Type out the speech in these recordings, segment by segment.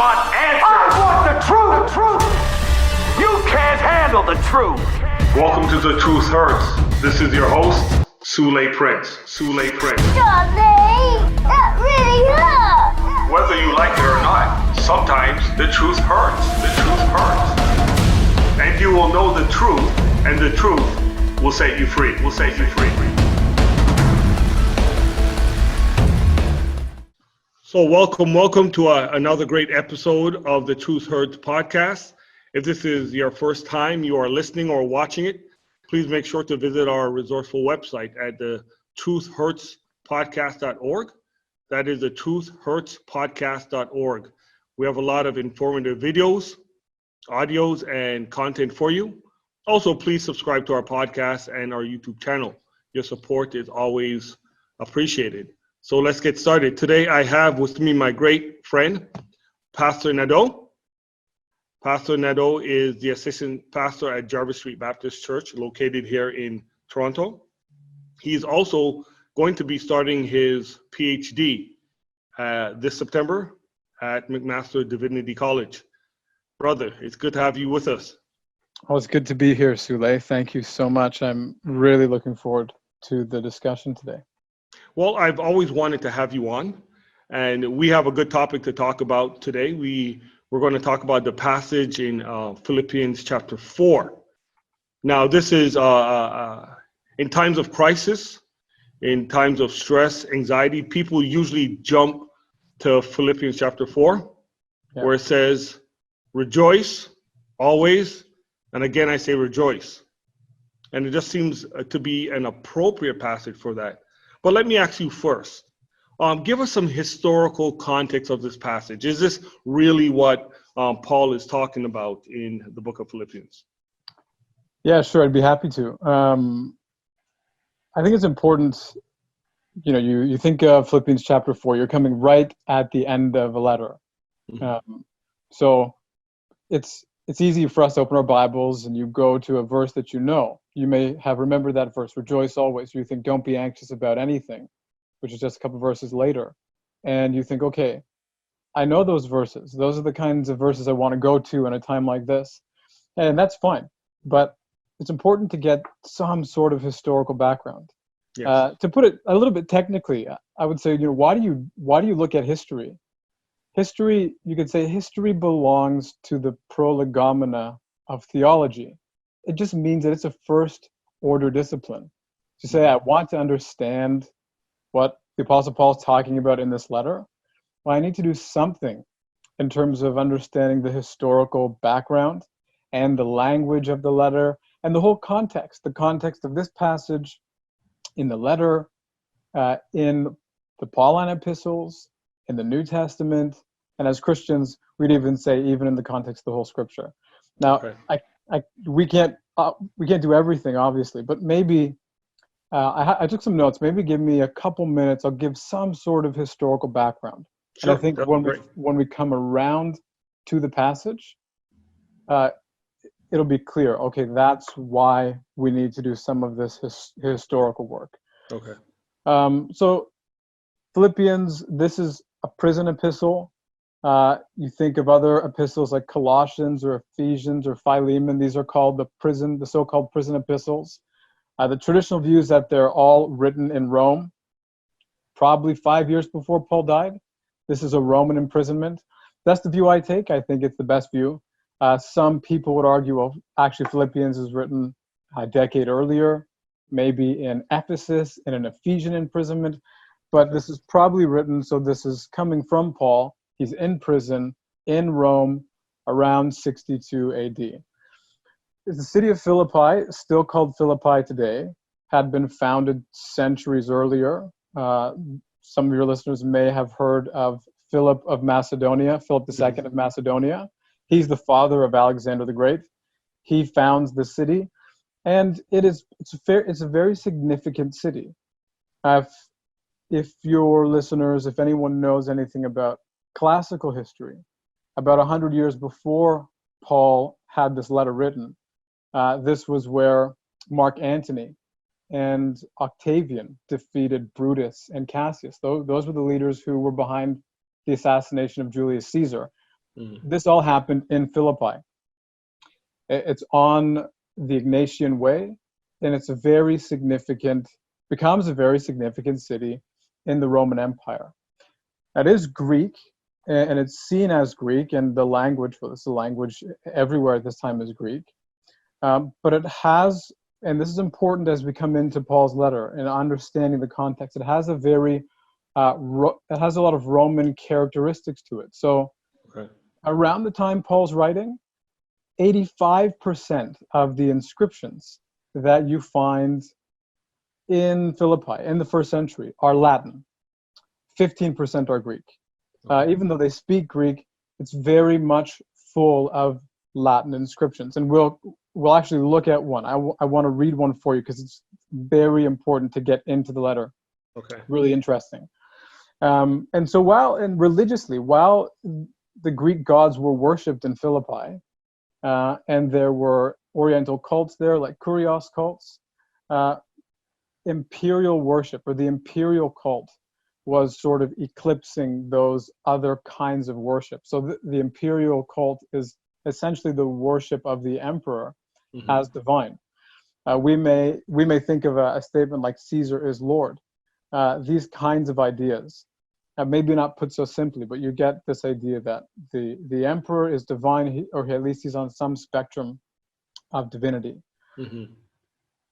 want answers. I want the truth. You can't handle the truth. Welcome to The Truth Hurts. This is your host, Sule Prince. Johnny, that really hurt. Whether you like it or not, sometimes the truth hurts. And you will know the truth, and the truth will set you free. So welcome to another great episode of the Truth Hurts podcast. If this is your first time you are listening or watching it, please make sure to visit our resourceful website at the truthhurtspodcast.org. That is the truthhurtspodcast.org. We have a lot of informative videos, audios, and content for you. Also, please subscribe to our podcast and our YouTube channel. Your support is always appreciated. So let's get started. Today I have with me my great friend, Pastor Nadeau. Pastor Nadeau is the assistant pastor at Jarvis Street Baptist Church, located here in Toronto. He's also going to be starting his PhD this September at McMaster Divinity College. Brother, it's good to have you with us. Well, it's good to be here, Sule. Thank you so much. I'm really looking forward to the discussion today. Well, I've always wanted to have you on, and we have a good topic to talk about today. We're going to talk about the passage in Philippians chapter 4. Now, this is in times of crisis, in times of stress, anxiety, people usually jump to Philippians chapter 4, where it says, rejoice always. And again, I say rejoice. And it just seems to be an appropriate passage for that. But let me ask you first, give us some historical context of this passage. Is this really what Paul is talking about in the book of Philippians? Yeah, sure. I'd be happy to. I think it's important, you think of Philippians chapter 4, you're coming right at the end of a letter. Mm-hmm. So it's easy for us to open our Bibles and you go to a verse that you know. You may have remembered that verse, rejoice always. You think, don't be anxious about anything, which is just a couple of verses later. And you think, okay, I know those verses. Those are the kinds of verses I want to go to in a time like this. And that's fine. But it's important to get some sort of historical background. Yes. To put it a little bit technically, I would say, why do you look at history? History, you could say history belongs to the prolegomena of theology. It just means that it's a first order discipline. To say, I want to understand what the Apostle Paul is talking about in this letter, well, I need to do something in terms of understanding the historical background and the language of the letter and the whole context of this passage in the letter, in the Pauline epistles, in the New Testament, and as Christians, we'd even say even in the context of the whole Scripture. Now, okay. We can't do everything, obviously, but maybe I took some notes. Maybe give me a couple minutes. I'll give some sort of historical background. Sure, and I think when we come around to the passage, it'll be clear. Okay, that's why we need to do some of this historical work. Okay. So Philippians, this is a prison epistle. You think of other epistles like Colossians or Ephesians or Philemon. These are called the so-called prison epistles. The traditional view is that they're all written in Rome, probably 5 years before Paul died. This is a Roman imprisonment. That's the view I take. I think it's the best view. Some people would argue, well, actually Philippians is written a decade earlier, maybe in Ephesus in an Ephesian imprisonment. But this is probably written, so this is coming from Paul. He's in prison in Rome around 62 AD. The city of Philippi, still called Philippi today, had been founded centuries earlier. Some of your listeners may have heard of Philip of Macedonia, Philip II of Macedonia. He's the father of Alexander the Great. He founds the city, and it's a very significant city. If your listeners, if anyone knows anything about classical history, about 100 years before Paul had this letter written, this was where Mark Antony and Octavian defeated Brutus and Cassius. Those were the leaders who were behind the assassination of Julius Caesar. This all happened in Philippi. It's on the Ignatian Way, and it's becomes a very significant city in the Roman Empire. It is Greek, and it's seen as Greek, and the language, well, it's the language everywhere at this time is Greek. But it has, and this is important as we come into Paul's letter and understanding the context, it has a very, it has a lot of Roman characteristics to it. So around the time Paul's writing, 85% of the inscriptions that you find in Philippi in the first century are Latin. 15% are Greek. Even though they speak Greek, it's very much full of Latin inscriptions. And we'll actually look at one. I want to read one for you because it's very important to get into the letter. Okay. Really interesting. And so while the Greek gods were worshipped in Philippi, and there were Oriental cults there, like Kurios cults, imperial worship, or the imperial cult, was sort of eclipsing those other kinds of worship. So the imperial cult is essentially the worship of the emperor as divine. We may think of a statement like Caesar is Lord. These kinds of ideas, maybe not put so simply, but you get this idea that the emperor is divine, or at least he's on some spectrum of divinity.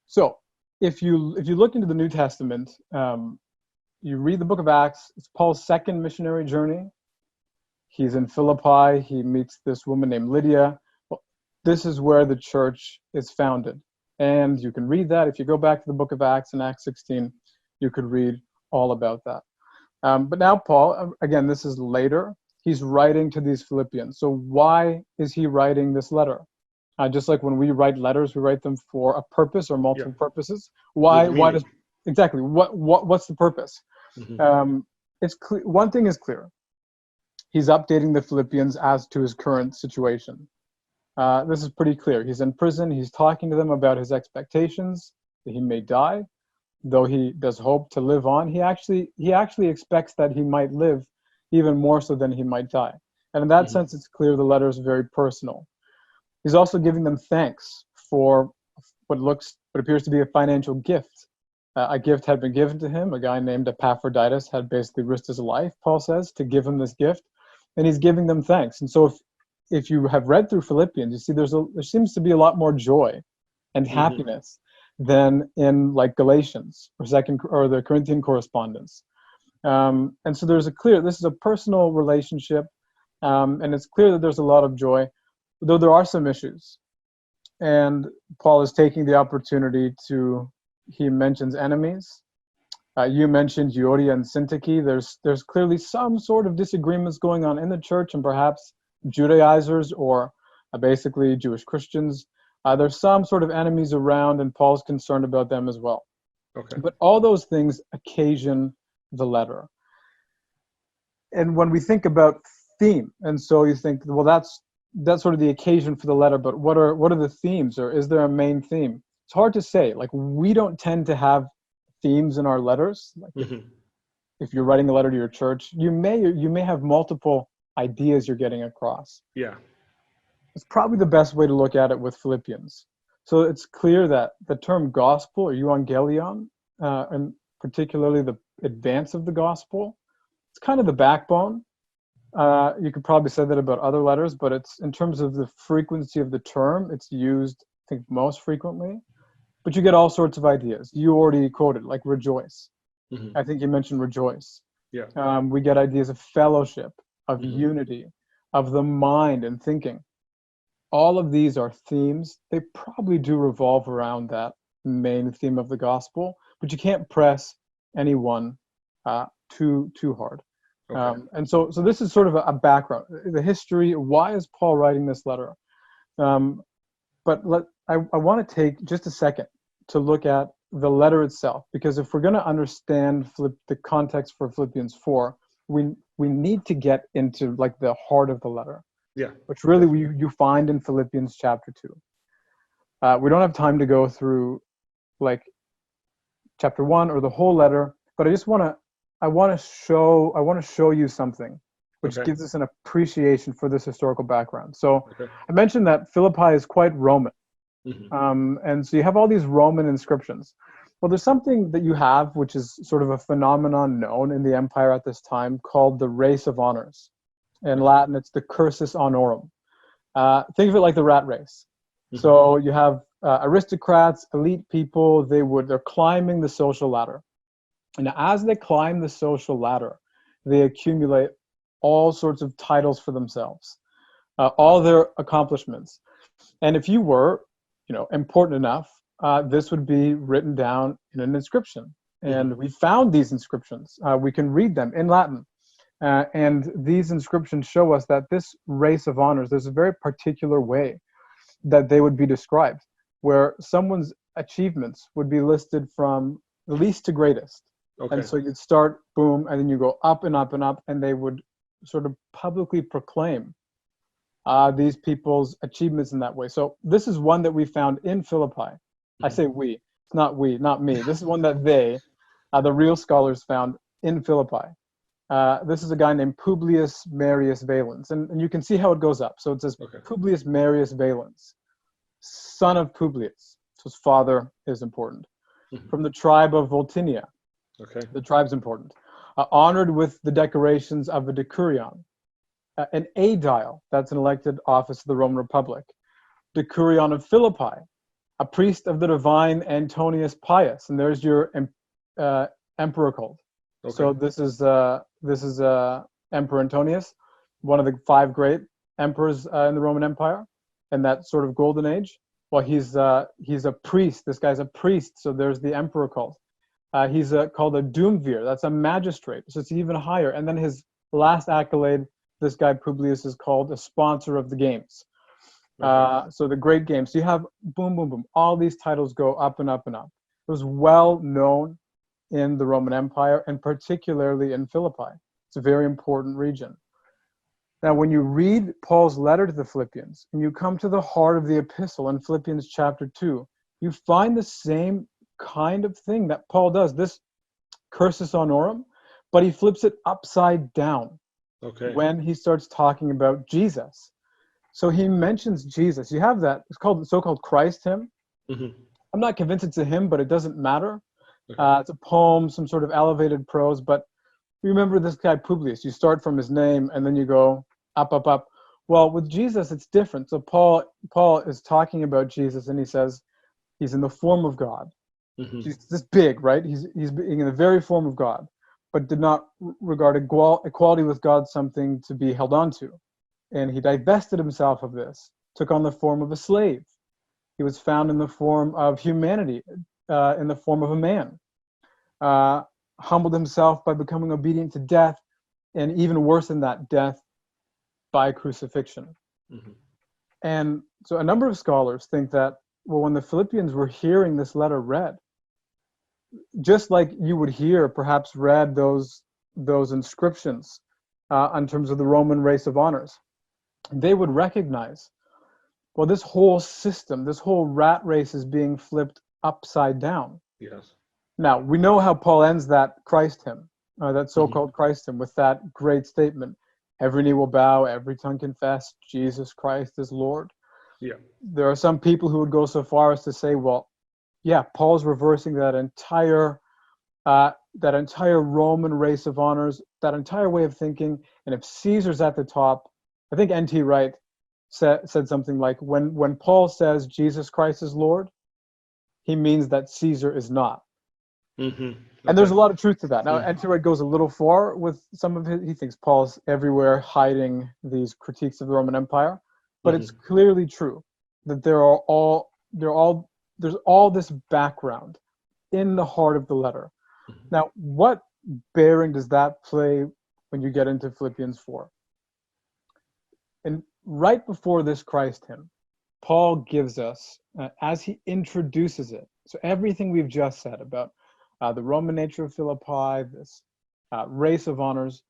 So if you look into the New Testament, you read the book of Acts. It's Paul's second missionary journey. He's in Philippi. He meets this woman named Lydia. Well, this is where the church is founded. And you can read that. If you go back to the book of Acts in Acts 16, you could read all about that. But now Paul, again, this is later. He's writing to these Philippians. So why is he writing this letter? Just like when we write letters, we write them for a purpose or multiple purposes. Why does exactly what's the purpose? It's clear, one thing is clear. He's updating the Philippians as to his current situation. This is pretty clear. He's in prison. He's talking to them about his expectations that he may die, though he does hope to live on. He actually expects that he might live even more so than he might die. And in that sense, it's clear the letter is very personal. He's also giving them thanks for what appears to be a financial gift. A gift had been given to him. A guy named Epaphroditus had basically risked his life, Paul says, to give him this gift. And he's giving them thanks. And so if you have read through Philippians, you see there seems to be a lot more joy and happiness than in like Galatians or the Corinthian correspondence. And so this is a personal relationship, and it's clear that there's a lot of joy, though there are some issues. And Paul is taking the opportunity he mentions enemies. You mentioned Euodia and Syntyche. There's clearly some sort of disagreements going on in the church, and perhaps Judaizers or basically Jewish Christians. There's some sort of enemies around, and Paul's concerned about them as well. Okay. But all those things occasion the letter. And when we think about theme, and so you think, well, that's sort of the occasion for the letter, but what are the themes, or is there a main theme? It's hard to say. Like, we don't tend to have themes in our letters. Like if you're writing a letter to your church, you may have multiple ideas you're getting across. Yeah. It's probably the best way to look at it with Philippians. So it's clear that the term gospel, or euangelion, and particularly the advance of the gospel, it's kind of the backbone. You could probably say that about other letters, but it's in terms of the frequency of the term, it's used, I think, most frequently. But you get all sorts of ideas. You already quoted, like rejoice. I think you mentioned rejoice. Yeah. We get ideas of fellowship, of unity, of the mind and thinking. All of these are themes. They probably do revolve around that main theme of the gospel, but you can't press anyone too hard. Okay. And so this is sort of a background, the history. Why is Paul writing this letter? But I want to take just a second to look at the letter itself, because if we're going to understand the context for Philippians 4, we need to get into like the heart of the letter. Yeah. Which really you find in Philippians chapter 2. We don't have time to go through like chapter 1 or the whole letter, but I want to show you something which Okay. gives us an appreciation for this historical background. So Okay. I mentioned that Philippi is quite Roman. And so you have all these Roman inscriptions. Well, there's something that you have, which is sort of a phenomenon known in the empire at this time called the race of honors. In Latin, it's the cursus honorum. Think of it like the rat race. So you have aristocrats, elite people, they're climbing the social ladder. And as they climb the social ladder, they accumulate all sorts of titles for themselves, all their accomplishments. And if you were, important enough, this would be written down in an inscription. And we found these inscriptions. We can read them in Latin. And these inscriptions show us that this race of honors, there's a very particular way that they would be described, where someone's achievements would be listed from least to greatest. Okay. And so you'd start, boom, and then you go up and up and up, and they would sort of publicly proclaim these people's achievements in that way. So this is one that we found in Philippi. I say we, it's not we, not me. This is one that they, the real scholars, found in Philippi. This is a guy named Publius Marius Valens, and you can see how it goes up. So it says Publius Marius Valens, son of Publius. So his father is important. From the tribe of Voltinia. Okay. The tribe's important. Honored with the decorations of a decurion, an aedile, that's an elected office of the Roman Republic. Decurion of Philippi, a priest of the divine Antonius Pius, and there's your emperor cult. Okay. So this is Emperor Antonius, one of the 5 great emperors in the Roman Empire, in that sort of golden age. Well, he's a priest. This guy's a priest. So there's the emperor cult. He's called a Duumvir. That's a magistrate. So it's even higher. And then his last accolade, this guy Publius, is called a sponsor of the games. So the great games. So you have boom, boom, boom. All these titles go up and up and up. It was well known in the Roman Empire, and particularly in Philippi. It's a very important region. Now, when you read Paul's letter to the Philippians, and you come to the heart of the epistle in Philippians chapter 2, you find the same kind of thing that Paul does, this cursus honorum, but he flips it upside down when he starts talking about Jesus. So he mentions Jesus. You have that, it's called the so-called Christ hymn. I'm not convinced it's a hymn, but it doesn't matter. It's a poem, some sort of elevated prose, but remember this guy Publius. You start from his name and then you go up, up, up. Well, with Jesus, it's different. So Paul is talking about Jesus, and he says he's in the form of God. He's this big, right? He's being in the very form of God, but did not regard equality with God something to be held on to. And he divested himself of this, took on the form of a slave. He was found in the form of humanity, in the form of a man. Humbled himself by becoming obedient to death, and even worse than that, death by crucifixion. And so a number of scholars think that, well, when the Philippians were hearing this letter read, just like you would hear perhaps read those inscriptions in terms of the Roman race of honors, they would recognize, well, this whole system, this whole rat race is being flipped upside down. Yes. Now, we know how Paul ends that Christ hymn, that so-called Christ hymn, with that great statement, every knee will bow, every tongue confess, Jesus Christ is Lord. Yeah. There are some people who would go so far as to say, well, yeah, Paul's reversing that entire Roman race of honors, that entire way of thinking, and if Caesar's at the top, I think N.T. Wright said something like, when Paul says Jesus Christ is Lord, he means that Caesar is not. And there's a lot of truth to that. Now, N.T. Wright goes a little far with some of his, he thinks Paul's everywhere hiding these critiques of the Roman Empire, but it's clearly true that there's all this background in the heart of the letter. Now, what bearing does that play when you get into Philippians 4? And right before this Christ hymn, Paul gives us, as he introduces it, so everything we've just said about the Roman nature of Philippi, this race of honors,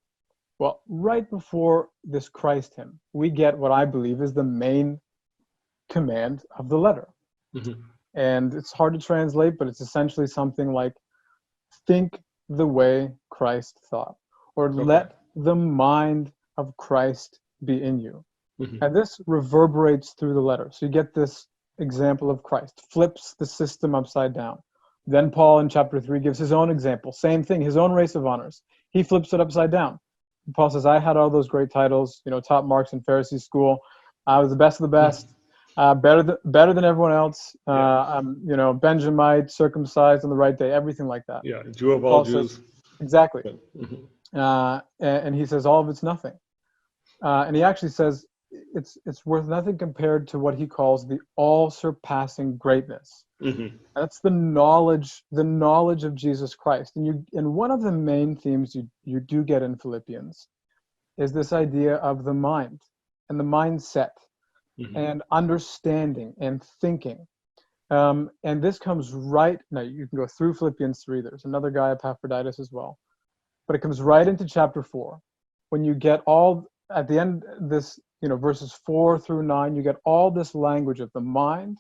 well, right before this Christ hymn, we get what I believe is the main command of the letter. And it's hard to translate, but it's essentially something like, think the way Christ thought, or let the mind of Christ be in you. Mm-hmm. And this reverberates through the letter. So you get this example of Christ, flips the system upside down. Then Paul in chapter 3 gives his own example. Same thing, his own race of honors. He flips it upside down. Paul says, I had all those great titles, top marks in Pharisee school. I was the best of the best, better than everyone else. I'm, Benjamite, circumcised on the right day, everything like that. Yeah, Jew of all Paul Jews. says, exactly. Mm-hmm. And he says, all of it's nothing. And he actually says, it's worth nothing compared to what he calls the all-surpassing greatness. Mm-hmm. That's the knowledge of Jesus Christ. And one of the main themes you do get in Philippians is this idea of the mind and the mindset and understanding and thinking. And this comes right now. You can go through Philippians 3. There's another guy, Epaphroditus, as well, but it comes right into chapter 4 when you get all at the end this. Verses 4 through 9, you get all this language of the mind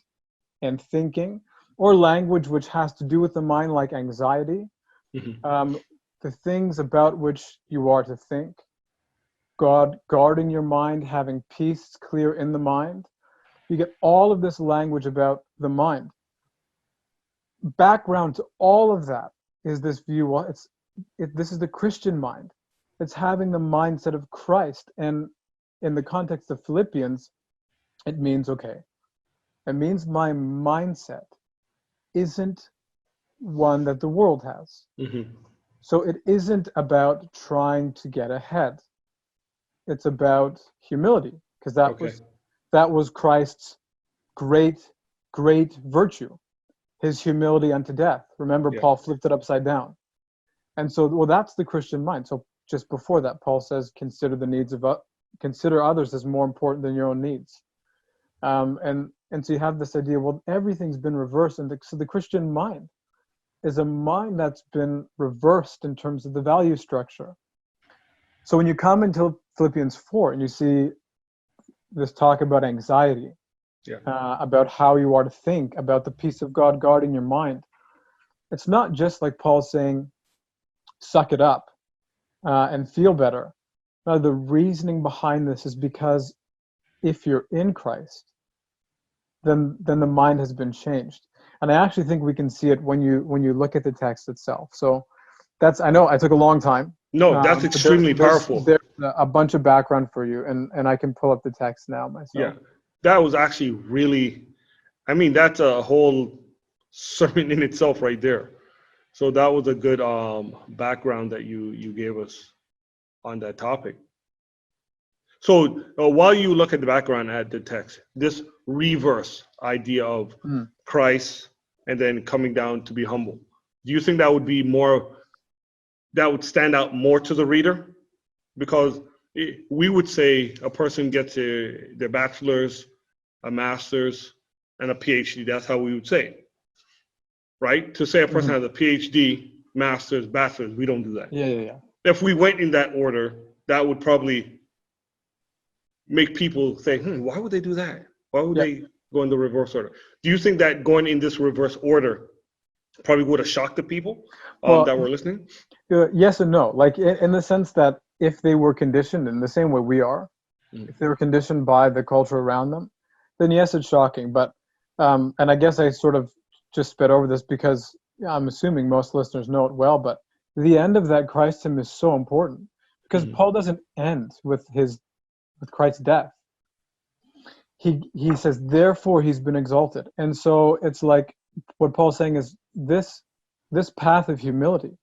and thinking, or language which has to do with the mind, like anxiety, the things about which you are to think, God guarding your mind, having peace clear in the mind. You get all of this language about the mind. Background to all of that is this view. This is the Christian mind. It's having the mindset of Christ. And in the context of Philippians, it means, it means my mindset isn't one that the world has. Mm-hmm. So it isn't about trying to get ahead. It's about humility, because that was Christ's great virtue, his humility unto death. Remember, Paul flipped it upside down. And so, that's the Christian mind. So just before that, Paul says, consider others as more important than your own needs. And so you have this idea, everything's been reversed. And so the Christian mind is a mind that's been reversed in terms of the value structure. So when you come into Philippians 4 and you see this talk about anxiety, about how you are to think, about the peace of God guarding your mind, it's not just like Paul saying, suck it up and feel better. No, the reasoning behind this is because if you're in Christ, then the mind has been changed. And I actually think we can see it when you look at the text itself. So I know I took a long time. No, that's extremely powerful. There's a bunch of background for you, and I can pull up the text now myself. Yeah, that was actually really, that's a whole sermon in itself right there. So that was a good background that you gave us on that topic. So while you look at the background at the text, this reverse idea of Christ and then coming down to be humble, do you think that would stand out more to the reader? Because we would say a person gets their bachelor's, a master's, and a PhD. That's how we would say it, right? To say a person has a PhD, master's, bachelor's, we don't do that. Yeah. If we went in that order, that would probably make people say, why would they do that? Why would they go in the reverse order? Do you think that going in this reverse order probably would have shocked the people that were listening? Yes and no. Like in the sense that if they were conditioned in the same way we are, if they were conditioned by the culture around them, then yes, it's shocking. But and I guess I sort of just sped over this because I'm assuming most listeners know it well, but the end of that Christ hymn is so important because Paul doesn't end with Christ's death. He says, therefore he's been exalted. And so it's like what Paul's saying is this path of humility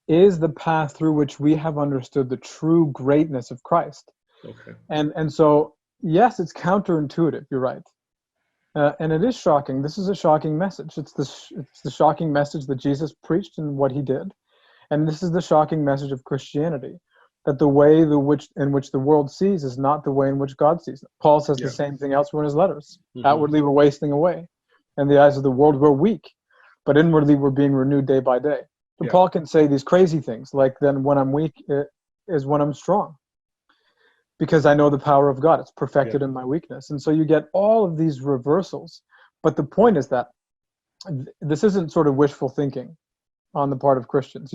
is the path through which we have understood the true greatness of Christ. Okay. And so, yes, it's counterintuitive. You're right. And it is shocking. This is a shocking message. It's the shocking message that Jesus preached and what he did. And this is the shocking message of Christianity, that the way in which the world sees is not the way in which God sees it. Paul says the same thing elsewhere in his letters. Outwardly, we're wasting away, and the eyes of the world we're weak, but inwardly we're being renewed day by day. So Paul can say these crazy things, like then when I'm weak is when I'm strong, because I know the power of God. It's perfected in my weakness. And so you get all of these reversals. But the point is that this isn't sort of wishful thinking on the part of Christians.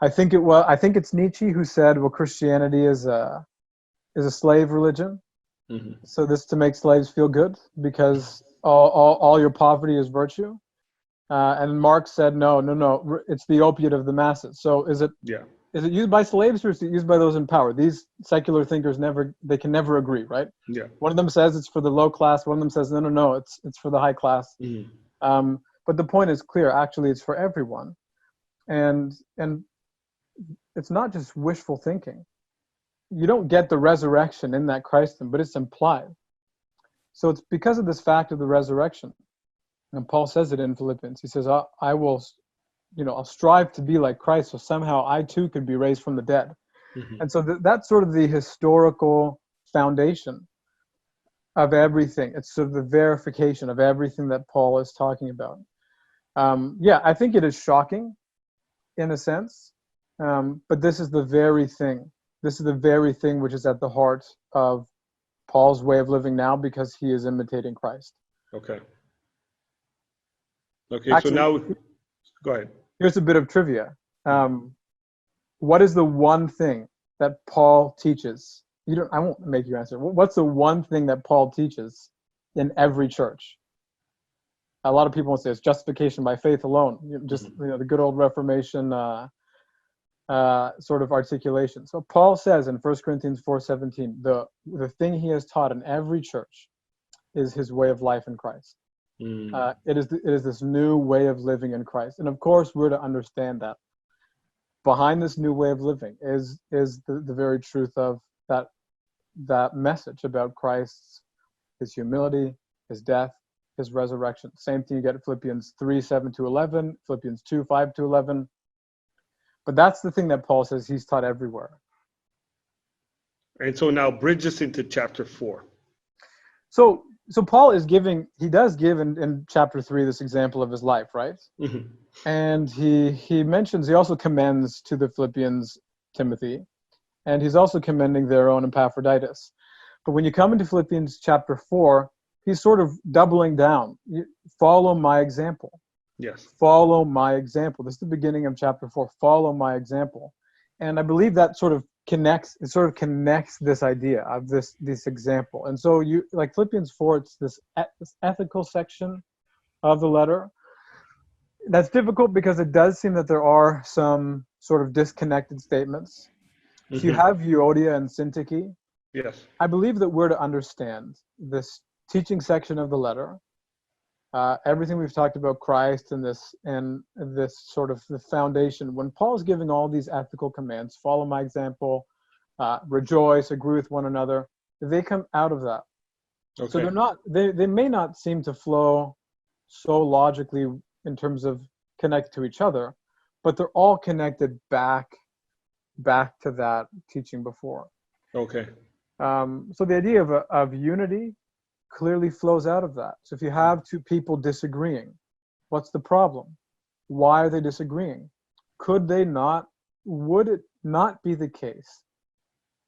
I think it's Nietzsche who said, well, Christianity is a slave religion. Mm-hmm. So this to make slaves feel good because all your poverty is virtue. And Marx said, no, it's the opiate of the masses. So is it used by slaves or is it used by those in power? These secular thinkers can never agree, right? Yeah. One of them says it's for the low class. One of them says, no, it's for the high class. Mm-hmm. But the point is clear. Actually, it's for everyone. And it's not just wishful thinking. You don't get the resurrection in that Christendom, but it's implied. So it's because of this fact of the resurrection. And Paul says it in Philippians. He says, I will, I'll strive to be like Christ, so somehow I too could be raised from the dead. Mm-hmm. And so that's sort of the historical foundation of everything. It's sort of the verification of everything that Paul is talking about. I think it is shocking in a sense, but this is the very thing. This is the very thing which is at the heart of Paul's way of living now because he is imitating Christ. Okay. Actually, so now, go ahead. Here's a bit of trivia. What is the one thing that Paul teaches? I won't make you answer. What's the one thing that Paul teaches in every church? A lot of people will say it's justification by faith alone. The good old Reformation sort of articulation. So Paul says in 1 Corinthians 4:17, the thing he has taught in every church is his way of life in Christ. It is this new way of living in Christ. And of course, we're to understand that behind this new way of living is the very truth of that message about Christ's, his humility, his death, his resurrection. Same thing you get at Philippians 3:7-11, Philippians 2:5-11. But that's the thing that Paul says he's taught everywhere. And so now bridge us into chapter 4. So Paul does give in chapter 3 this example of his life, right? Mm-hmm. And he also commends to the Philippians Timothy, and he's also commending their own Epaphroditus. But when you come into Philippians chapter 4, he's sort of doubling down. Follow my example. Yes. Follow my example. This is the beginning of chapter 4. Follow my example. And I believe that sort of connects this idea of this example. And so like Philippians 4, it's this ethical section of the letter. That's difficult because it does seem that there are some sort of disconnected statements. Mm-hmm. If you have Euodia and Syntyche, yes, I believe that we're to understand this teaching section of the letter. Everything we've talked about Christ and this sort of the foundation. When Paul's giving all these ethical commands, follow my example, rejoice, agree with one another, they come out of that. Okay. So they're not. They may not seem to flow so logically in terms of connected to each other, but they're all connected back to that teaching before. Okay. So the idea of unity clearly flows out of that. So if you have two people disagreeing, what's the problem? Why are they disagreeing? Would it not be the case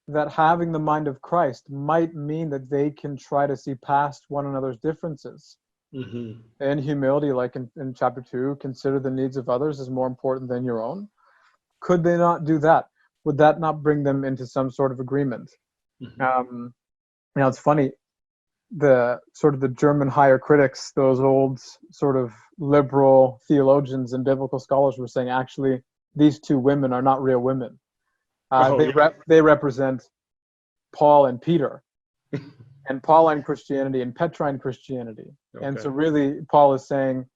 that having the mind of Christ might mean that they can try to see past one another's differences? Mm-hmm. And humility, like in chapter 2, consider the needs of others as more important than your own. Could they not do that? Would that not bring them into some sort of agreement? Mm-hmm. It's funny, the German higher critics, those old sort of liberal theologians and biblical scholars were saying, actually, these two women are not real women. They represent Paul and Peter, and Pauline Christianity and Petrine Christianity. Okay. And so really, Paul is saying,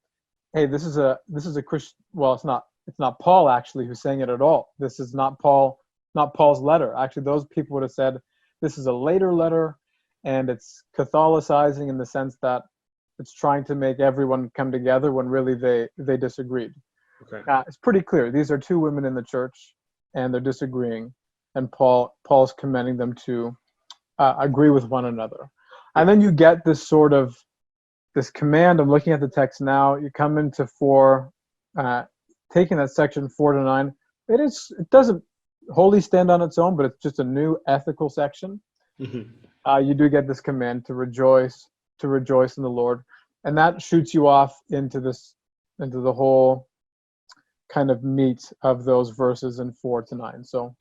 hey, this is a Christian. Well, it's not Paul actually who's saying it at all. This is not Paul's letter. Actually, those people would have said this is a later letter, and it's Catholicizing in the sense that it's trying to make everyone come together when really they disagreed. Okay. It's pretty clear. These are two women in the church, and they're disagreeing, and Paul's commending them to agree with one another. And then you get this command. I'm looking at the text now. You come into 4, taking that section 4-9. It doesn't wholly stand on its own, but it's just a new ethical section. Mm-hmm. You do get this command to rejoice in the Lord, and that shoots you off into the whole kind of meat of those verses in 4 to 9. So